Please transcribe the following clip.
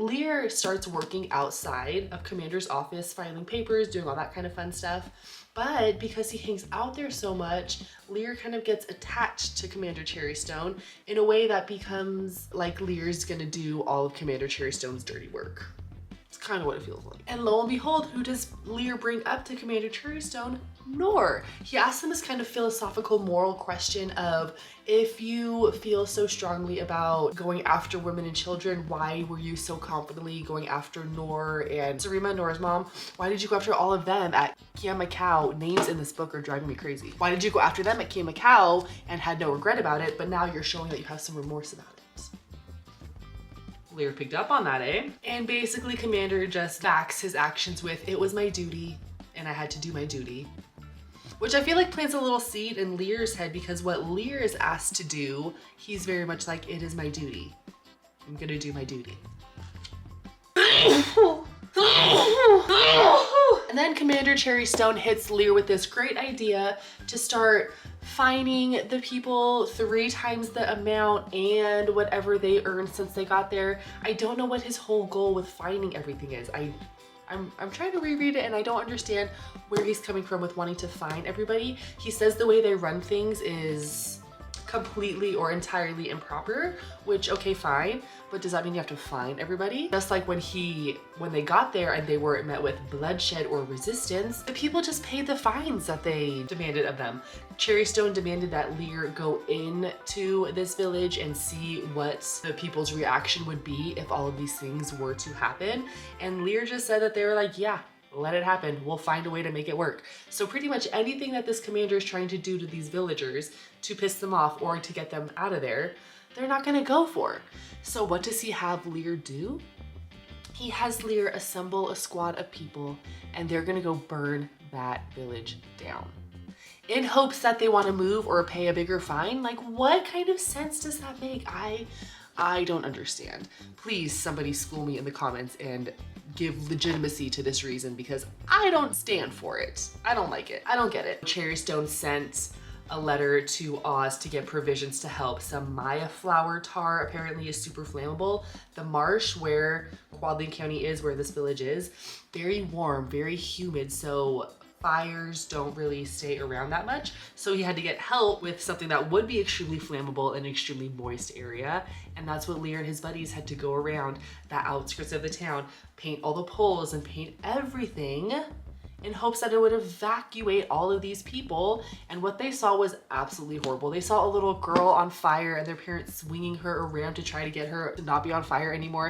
Liir starts working outside of Commander's office, filing papers, doing all that kind of fun stuff. But because he hangs out there so much, Liir kind of gets attached to Commander Cherrystone in a way that becomes like Lear's gonna do all of Commander Cherrystone's dirty work. It's kind of what it feels like. And lo and behold, who does Liir bring up to Commander Cherrystone? Noor. He asks him this kind of philosophical moral question of, if you feel so strongly about going after women and children, why were you so confidently going after Noor and Sarima, Noor's mom? Why did you go after all of them at Kiamacau? Names in this book are driving me crazy. Why did you go after them at Kiamacau and had no regret about it, but now you're showing that you have some remorse about it? Liir picked up on that, eh? And basically Commander just backs his actions with, it was my duty and I had to do my duty. Which I feel like plants a little seed in Liir's head, because what Liir is asked to do, he's very much like, it is my duty. I'm gonna do my duty. And then Commander Cherrystone hits Liir with this great idea to start fining the people 3 times the amount and whatever they earned since they got there. I don't know what his whole goal with fining everything is. I'm trying to reread it and I don't understand where he's coming from with wanting to fine everybody. He says the way they run things is completely or entirely improper, which, okay, fine, but does that mean you have to fine everybody? Just like when they got there and they were met with bloodshed or resistance, the people just paid the fines that they demanded of them. Cherrystone demanded that Liir go into this village and see what the people's reaction would be if all of these things were to happen. And Liir just said that they were like, yeah, let it happen. We'll find a way to make it work. So pretty much anything that this commander is trying to do to these villagers to piss them off or to get them out of there, they're not gonna go for. So what does he have Liir do? He has Liir assemble a squad of people and they're gonna go burn that village down, in hopes that they want to move or pay a bigger fine. Like, what kind of sense does that make? I don't understand. Please, somebody school me in the comments and give legitimacy to this reason, because I don't stand for it. I don't like it. I don't get it. Cherrystone sent a letter to Oz to get provisions to help. Some Maya flower tar apparently is super flammable. The marsh where Quadling County is, where this village is, very warm, very humid, so fires don't really stay around that much. So he had to get help with something that would be extremely flammable in an extremely moist area. And that's what Liir and his buddies had to go around the outskirts of the town, paint all the poles and paint everything in hopes that it would evacuate all of these people. And what they saw was absolutely horrible. They saw a little girl on fire and their parents swinging her around to try to get her to not be on fire anymore.